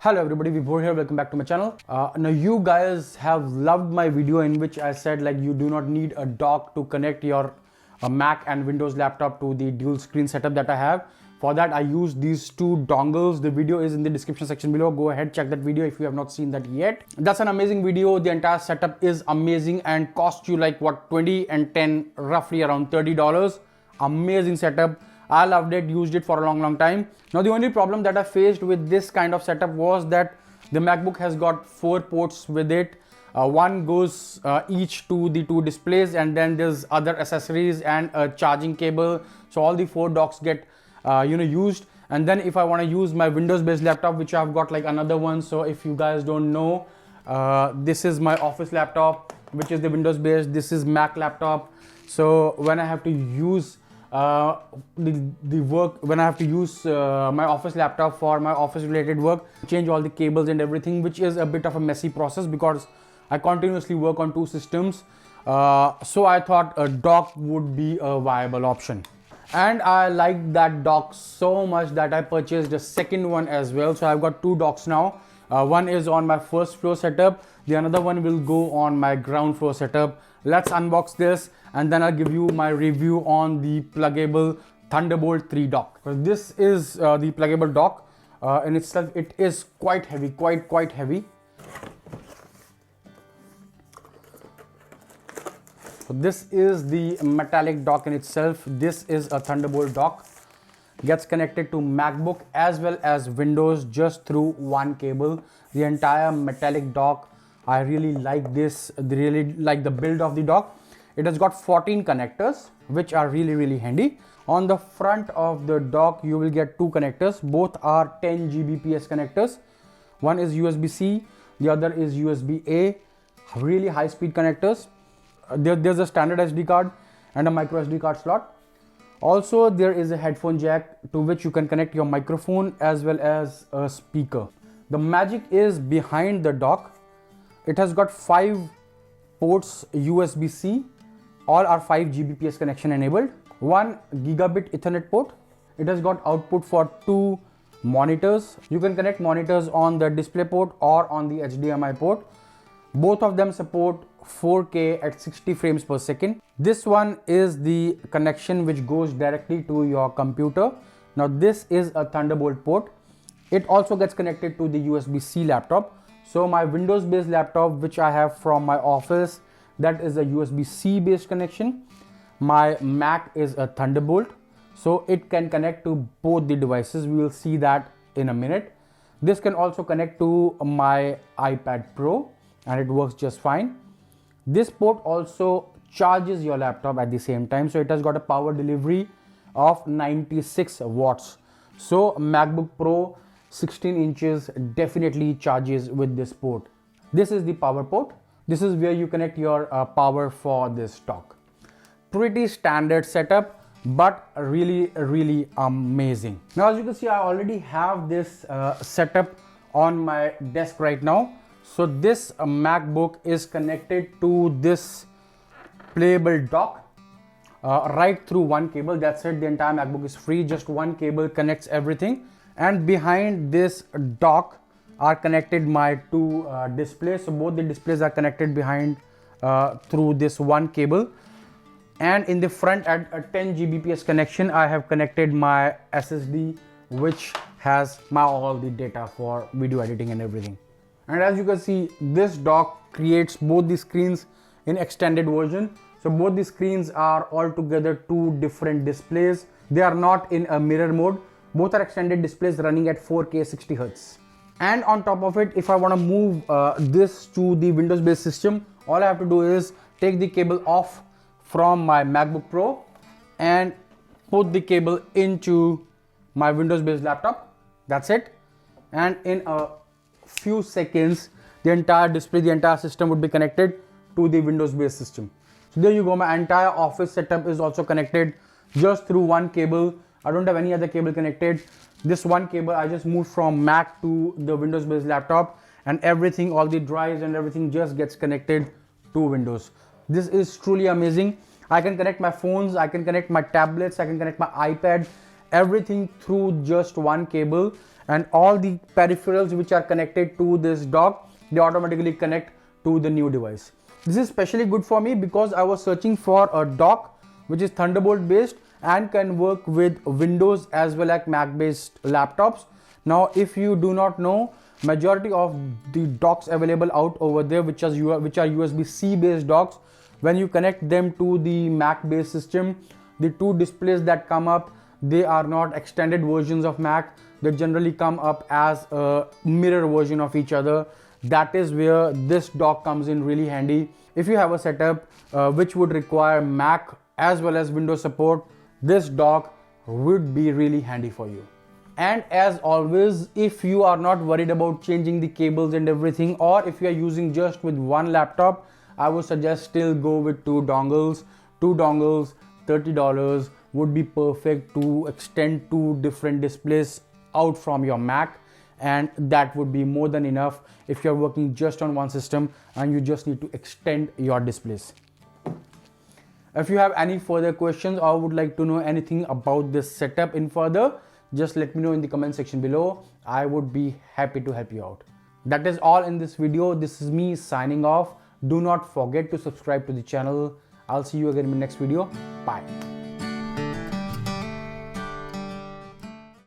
Hello everybody, Vibhor here, welcome back to my channel. Now you guys have loved my video in which I said like you do not need a dock to connect your Mac and Windows laptop to the dual screen setup that I have. For that I use these two dongles. The video is in the description section below. Go ahead, check that video if you have not seen that yet. That's an amazing video. The entire setup is amazing and cost you like what, 20 and 10, roughly around $30. Amazing setup. I loved it, used it for a long time. Now the only problem that I faced with this kind of setup was that the MacBook has got 4 ports with it. One goes each to the 2 displays, and then there's other accessories and a charging cable. So all the 4 docks get used. And then if I want to use my Windows based laptop, which I've got like another one. So if you guys don't know, this is my office laptop, which is the Windows based. This is Mac laptop. So when I have to use when I have to use my office laptop for my office related work, change all the cables and everything, which is a bit of a messy process because I continuously work on 2 systems. So I thought a dock would be a viable option, and I liked that dock so much that I purchased a second one as well. So I've got 2 docks now. One is on my first floor setup, the another one will go on my ground floor setup. Let's unbox this and then I'll give you my review on the pluggable Thunderbolt 3 dock. So this is the pluggable dock. In itself it is quite heavy, quite heavy. So this is the metallic dock in itself. This is a Thunderbolt dock. Gets connected to MacBook as well as Windows just through one cable. The entire metallic dock, I really like this. I really like the build of the dock. It has got 14 connectors, which are really handy. On the front of the dock, you will get 2 connectors. Both are 10 Gbps connectors. One is USB-C, the other is USB-A. Really high-speed connectors. There's a standard SD card and a micro SD card slot. Also, there is a headphone jack to which you can connect your microphone as well as a speaker. The magic is behind the dock. It has got 5 ports USB-C. All are 5 Gbps connection enabled. 1 gigabit Ethernet port. It has got output for 2 monitors. You can connect monitors on the display port or on the HDMI port. Both of them support 4K at 60 frames per second. This one is the connection which goes directly to your computer. Now this is a Thunderbolt port. It also gets connected to the USB-C laptop. So my Windows based laptop, which I have from my office, that is a USB-C based connection. My Mac is a Thunderbolt, so it can connect to both the devices. We will see that in a minute. This can also connect to my iPad Pro and it works just fine. This port also charges your laptop at the same time, so it has got a power delivery of 96 watts. So MacBook Pro 16 inches definitely charges with this port. This is the power port. This is where you connect your power for this dock. Pretty standard setup, but really amazing. Now as you can see, I already have this setup on my desk right now. So this MacBook is connected to this playable dock right through one cable. That's it. The entire MacBook is free. Just one cable connects everything. And behind this dock are connected my 2 displays. So both the displays are connected behind through this one cable. And in the front at a 10 Gbps connection, I have connected my SSD, which has all the data for video editing and everything. And as you can see, this dock creates both the screens in extended version. So both the screens are altogether 2 different displays. They are not in a mirror mode. Both are extended displays running at 4K 60 Hz. And on top of it, if I want to move this to the Windows based system, all I have to do is take the cable off from my MacBook Pro and put the cable into my Windows based laptop. That's it. And in a few seconds, the entire display, the entire system would be connected to the Windows based system. So there you go. My entire office setup is also connected just through one cable. I don't have any other cable connected. This one cable I just moved from Mac to the Windows based laptop, and everything, all the drives and everything just gets connected to Windows. This is truly amazing. I can connect my phones, I can connect my tablets, I can connect my iPad, everything through just one cable. and all the peripherals which are connected to this dock, they automatically connect to the new device. This is especially good for me because I was searching for a dock which is Thunderbolt based and can work with Windows as well as Mac based laptops. Now if you do not know, majority of the docks available out over there which are USB-C based docks, when you connect them to the Mac based system, the two displays that come up, they are not extended versions of Mac. They generally come up as a mirror version of each other. That is where this dock comes in really handy. If you have a setup which would require Mac as well as Windows support, this dock would be really handy for you. And as always, if you are not worried about changing the cables and everything, or if you are using just with one laptop, I would suggest still go with two dongles. Two dongles, $30 would be perfect to extend two different displays out from your Mac, and that would be more than enough if you're working just on one system and you just need to extend your displays. If you have any further questions or would like to know anything about this setup in further, just let me know in the comment section below. I would be happy to help you out. That is all in this video. This is me signing off. Do not forget to subscribe to the channel. I'll see you again in my next video. Bye.